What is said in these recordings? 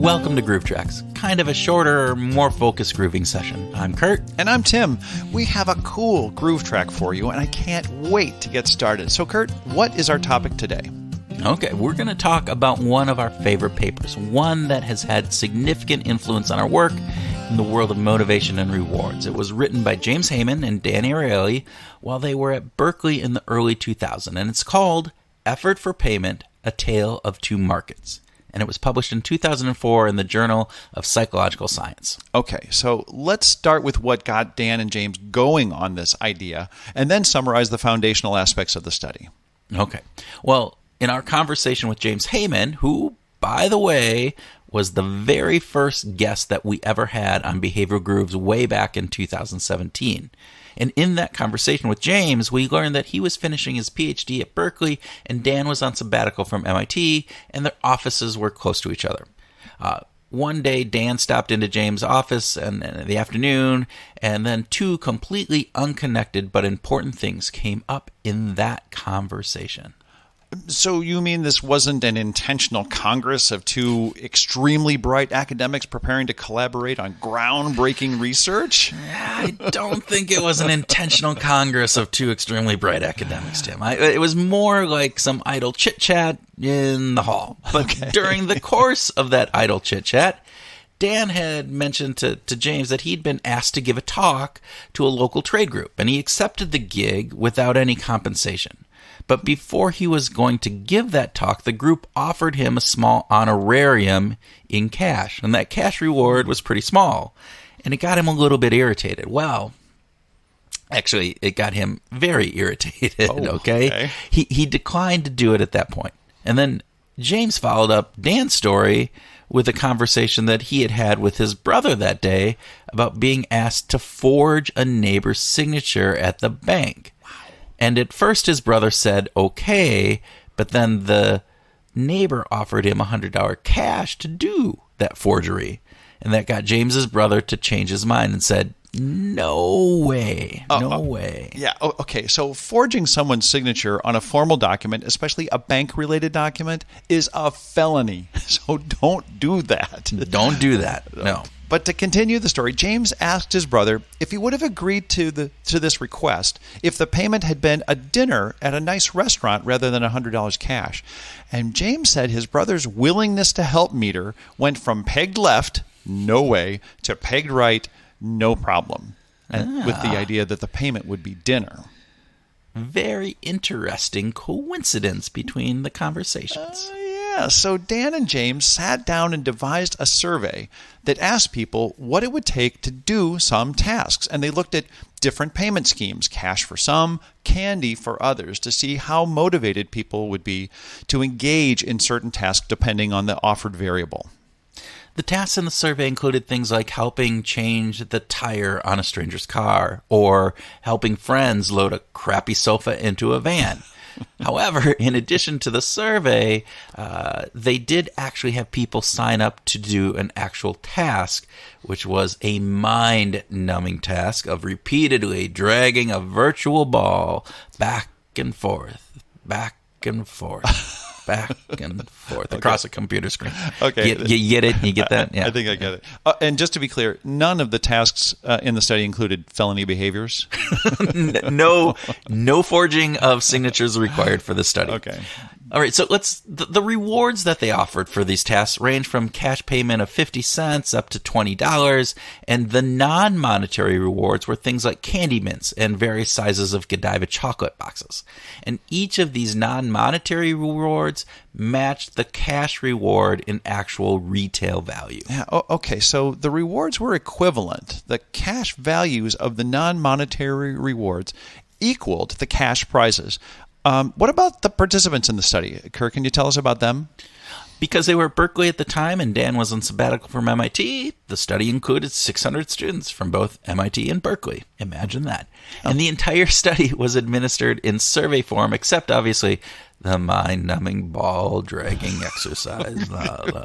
Welcome to Groove Tracks, kind of a shorter, more focused grooving session. I'm Kurt. And I'm Tim. We have a cool groove track for you, and I can't wait to get started. So, Kurt, what is our topic today? Okay, we're going to talk about one of our favorite papers, one that has had significant influence on our work in the world of motivation and rewards. It was written by James Heyman and Dan Ariely while they were at Berkeley in the early 2000s, and it's called Effort for Payment, A Tale of Two Markets. And it was published in 2004 in the Journal of Psychological Science. Okay, so let's start with what got Dan and James going on this idea, and then summarize the foundational aspects of the study. Okay. Well, in our conversation with James Heyman, who, by the way, was the very first guest that we ever had on Behavioral Grooves way back in 2017. And in that conversation with James, we learned that he was finishing his PhD at Berkeley and Dan was on sabbatical from MIT, and their offices were close to each other. One day, Dan stopped into James' office in the afternoon, and then two completely unconnected but important things came up in that conversation. So you mean this wasn't an intentional congress of two extremely bright academics preparing to collaborate on groundbreaking research? I don't think it was an intentional congress of two extremely bright academics, Tim. It was more like some idle chit-chat in the hall. But During the course of that idle chit-chat, Dan had mentioned to James that he'd been asked to give a talk to a local trade group, and he accepted the gig without any compensation. But before he was going to give that talk, the group offered him a small honorarium in cash. And that cash reward was pretty small. And it got him a little bit irritated. Well, actually, it got him very irritated, okay? He declined to do it at that point. And then James followed up Dan's story with a conversation that he had had with his brother that day about being asked to forge a neighbor's signature at the bank. And at first his brother said, okay, but then the neighbor offered him $100 cash to do that forgery. And that got James's brother to change his mind and said, no way, no way. Yeah, okay, so forging someone's signature on a formal document, especially a bank-related document, is a felony. So don't do that. Don't do that, no. But to continue the story, James asked his brother if he would have agreed to this request if the payment had been a dinner at a nice restaurant rather than $100 cash. And James said his brother's willingness to help meter went from pegged left, no way, to pegged right, no problem, and with the idea that the payment would be dinner. Very interesting coincidence between the conversations. Yeah, so Dan and James sat down and devised a survey that asked people what it would take to do some tasks. And they looked at different payment schemes, cash for some, candy for others, to see how motivated people would be to engage in certain tasks depending on the offered variable. The tasks in the survey included things like helping change the tire on a stranger's car or helping friends load a crappy sofa into a van. However, in addition to the survey, they did actually have people sign up to do an actual task, which was a mind-numbing task of repeatedly dragging a virtual ball back and forth, back and forth. Back and forth across a computer screen. Okay. You get it? You get that? Yeah. I think I get it. And just to be clear, none of the tasks in the study included felony behaviors? No forging of signatures required for the study. Okay. All right, so the rewards that they offered for these tasks range from cash payment of 50 cents up to $20, and the non-monetary rewards were things like candy mints and various sizes of Godiva chocolate boxes. And each of these non-monetary rewards matched the cash reward in actual retail value. Yeah, okay, so the rewards were equivalent. The cash values of the non-monetary rewards equaled the cash prizes. What about the participants in the study? Kirk, can you tell us about them? Because they were at Berkeley at the time and Dan was on sabbatical from MIT, the study included 600 students from both MIT and Berkeley. Imagine that. And the entire study was administered in survey form, except obviously the mind-numbing ball-dragging exercise.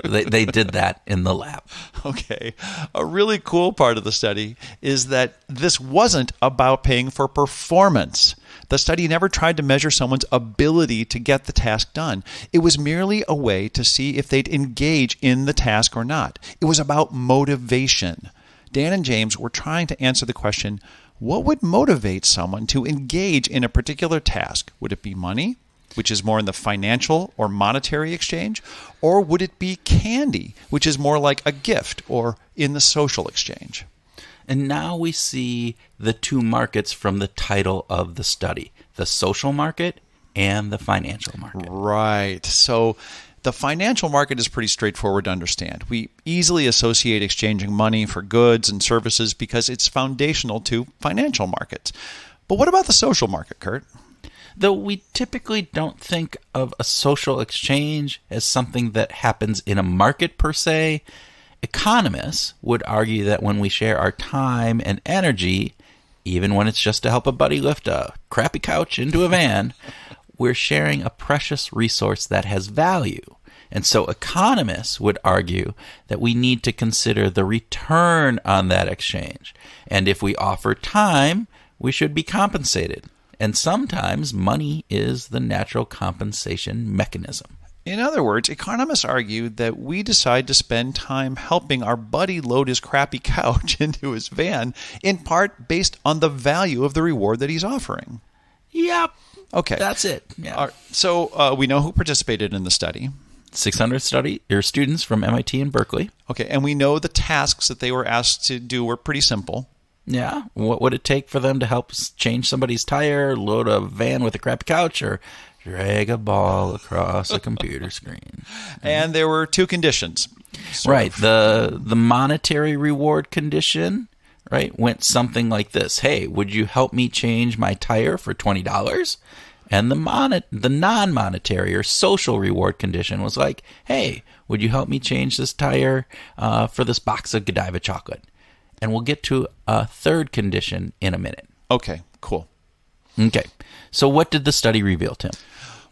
They did that in the lab. Okay. A really cool part of the study is that this wasn't about paying for performance. The study never tried to measure someone's ability to get the task done. It was merely a way to see if they'd engage in the task or not. It was about motivation. Dan and James were trying to answer the question, what would motivate someone to engage in a particular task? Would it be money, which is more in the financial or monetary exchange? Or would it be candy, which is more like a gift or in the social exchange? And now we see the two markets from the title of the study, the social market and the financial market. Right. So the financial market is pretty straightforward to understand. We easily associate exchanging money for goods and services because it's foundational to financial markets. But what about the social market, Kurt? Though we typically don't think of a social exchange as something that happens in a market per se, economists would argue that when we share our time and energy, even when it's just to help a buddy lift a crappy couch into a van, we're sharing a precious resource that has value. And so economists would argue that we need to consider the return on that exchange. And if we offer time, we should be compensated. And sometimes money is the natural compensation mechanism. In other words, economists argue that we decide to spend time helping our buddy load his crappy couch into his van, in part based on the value of the reward that he's offering. Yep. Okay. That's it. Yeah. So we know who participated in the study. 600 students from MIT and Berkeley. Okay, and we know the tasks that they were asked to do were pretty simple. Yeah. What would it take for them to help change somebody's tire, load a van with a crappy couch, or drag a ball across a computer screen? And there were two conditions. Right. The monetary reward condition, right, went something like this. Hey, would you help me change my tire for $20? And the non-monetary or social reward condition was like, hey, would you help me change this tire for this box of Godiva chocolate? And we'll get to a third condition in a minute. Okay, cool. Okay. So what did the study reveal, Tim?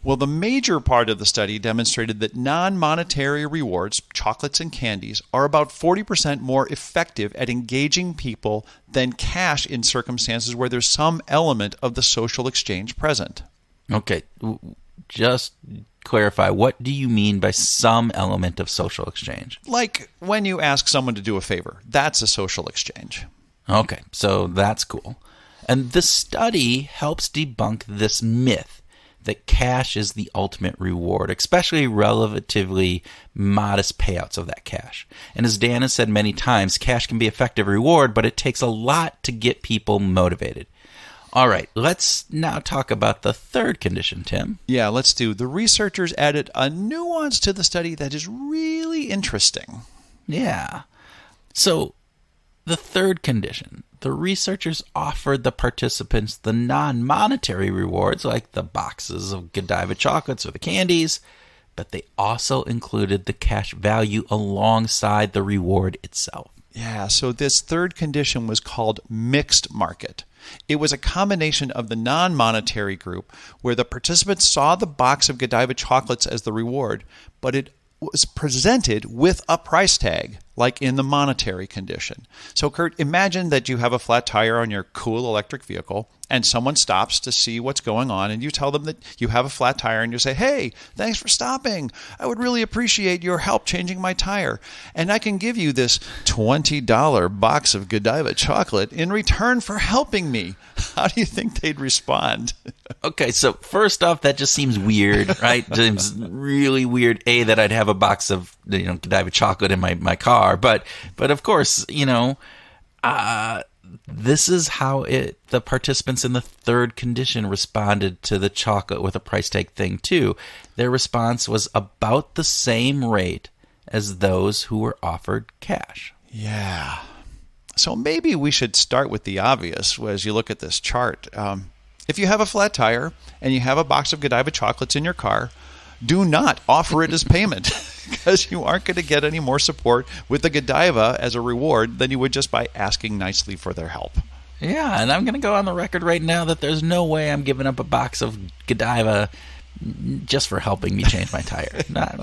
Well, the major part of the study demonstrated that non-monetary rewards, chocolates and candies, are about 40% more effective at engaging people than cash in circumstances where there's some element of the social exchange present. Okay. Just clarify, what do you mean by some element of social exchange? Like when you ask someone to do a favor, that's a social exchange. Okay, so that's cool. And the study helps debunk this myth that cash is the ultimate reward, especially relatively modest payouts of that cash. And as Dan has said many times, cash can be effective reward, but it takes a lot to get people motivated. All right, let's now talk about the third condition, Tim. Yeah, let's do. The researchers added a nuance to the study that is really interesting. Yeah. So the third condition, the researchers offered the participants the non-monetary rewards like the boxes of Godiva chocolates or the candies, but they also included the cash value alongside the reward itself. Yeah, so this third condition was called mixed market. It was a combination of the non-monetary group where the participants saw the box of Godiva chocolates as the reward, but it was presented with a price tag, like in the monetary condition. So, Kurt, imagine that you have a flat tire on your cool electric vehicle, and someone stops to see what's going on, and you tell them that you have a flat tire, and you say, hey, thanks for stopping. I would really appreciate your help changing my tire, and I can give you this $20 box of Godiva chocolate in return for helping me. How do you think they'd respond? Okay, so first off, that just seems weird, right? Seems really weird, that I'd have a box of Godiva chocolate in my car, but of course, this is how the participants in the third condition responded to the chocolate with a price tag thing too. Their response was about the same rate as those who were offered cash. Yeah. So maybe we should start with the obvious as you look at this chart. If you have a flat tire and you have a box of Godiva chocolates in your car, do not offer it as payment because you aren't going to get any more support with the Godiva as a reward than you would just by asking nicely for their help. Yeah, and I'm going to go on the record right now that there's no way I'm giving up a box of Godiva just for helping me change my tire. Not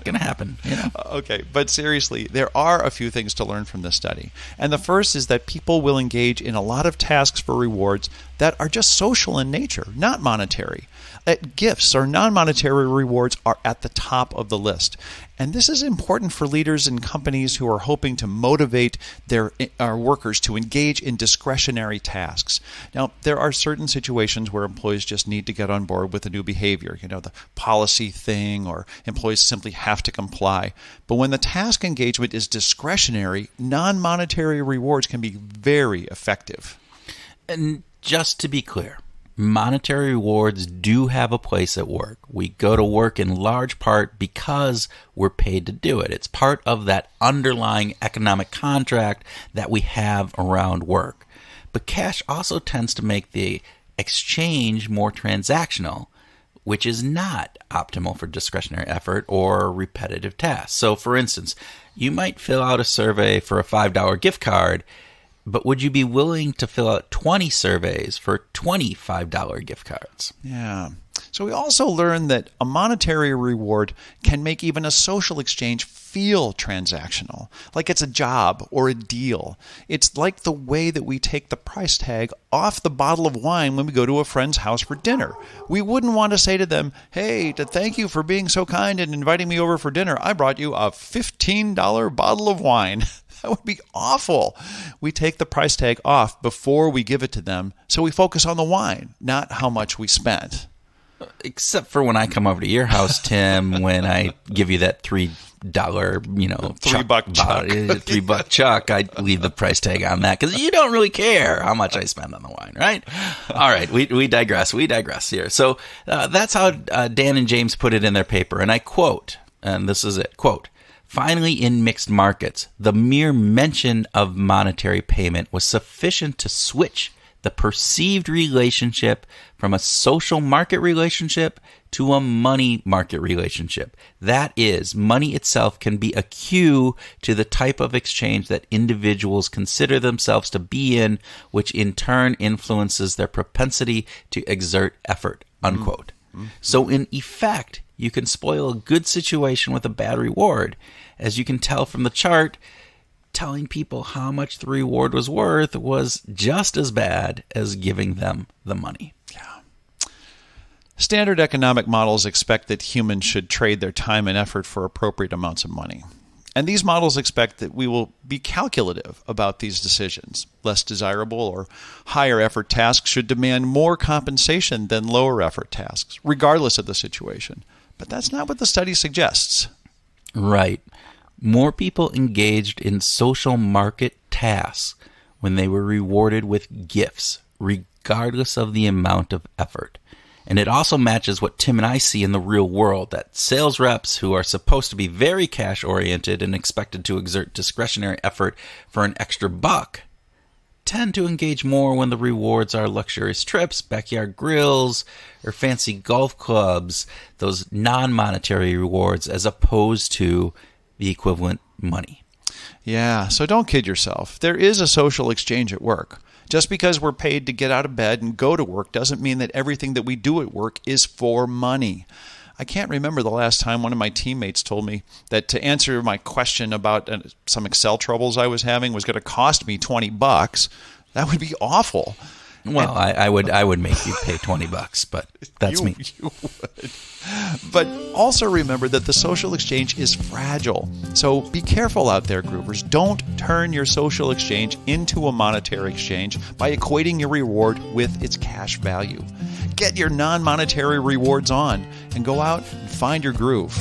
going to happen. You know? Okay, but seriously, there are a few things to learn from this study. And the first is that people will engage in a lot of tasks for rewards that are just social in nature, not monetary. That gifts or non-monetary rewards are at the top of the list. And this is important for leaders in companies who are hoping to motivate their workers to engage in discretionary tasks. Now, there are certain situations where employees just need to get on board with a new behavior, the policy thing, or employees simply have to comply. But when the task engagement is discretionary, non-monetary rewards can be very effective. And just to be clear, monetary rewards do have a place at work. We go to work in large part because we're paid to do it. It's part of that underlying economic contract that we have around work. But cash also tends to make the exchange more transactional, which is not optimal for discretionary effort or repetitive tasks. So, for instance, you might fill out a survey for a $5 gift card, but would you be willing to fill out 20 surveys for $25 gift cards? Yeah. So we also learned that a monetary reward can make even a social exchange feel transactional, like it's a job or a deal. It's like the way that we take the price tag off the bottle of wine when we go to a friend's house for dinner. We wouldn't want to say to them, hey, to thank you for being so kind and inviting me over for dinner, I brought you a $15 bottle of wine. That would be awful. We take the price tag off before we give it to them, so we focus on the wine, not how much we spent. Except for when I come over to your house, Tim, when I give you that $3, $3 chuck. $3 chuck, I leave the price tag on that because you don't really care how much I spend on the wine, right? All right, we digress. We digress here. So that's how Dan and James put it in their paper, and I quote, and this is it, quote, "Finally, in mixed markets, the mere mention of monetary payment was sufficient to switch the perceived relationship from a social market relationship to a money market relationship. That is, money itself can be a cue to the type of exchange that individuals consider themselves to be in, which in turn influences their propensity to exert effort," unquote. So in effect, you can spoil a good situation with a bad reward. As you can tell from the chart, telling people how much the reward was worth was just as bad as giving them the money. Yeah. Standard economic models expect that humans should trade their time and effort for appropriate amounts of money. And these models expect that we will be calculative about these decisions. Less desirable or higher effort tasks should demand more compensation than lower effort tasks, regardless of the situation. But that's not what the study suggests. Right. More people engaged in social market tasks when they were rewarded with gifts, regardless of the amount of effort. And it also matches what Tim and I see in the real world, that sales reps who are supposed to be very cash-oriented and expected to exert discretionary effort for an extra buck tend to engage more when the rewards are luxurious trips, backyard grills, or fancy golf clubs, those non-monetary rewards, as opposed to the equivalent money. Yeah, so don't kid yourself. There is a social exchange at work. Just because we're paid to get out of bed and go to work doesn't mean that everything that we do at work is for money. I can't remember the last time one of my teammates told me that to answer my question about some Excel troubles I was having was going to cost me $20. That would be awful. Well, I would make you pay $20, but that's me. You would. But also remember that the social exchange is fragile. So be careful out there, groovers. Don't turn your social exchange into a monetary exchange by equating your reward with its cash value. Get your non-monetary rewards on and go out and find your groove.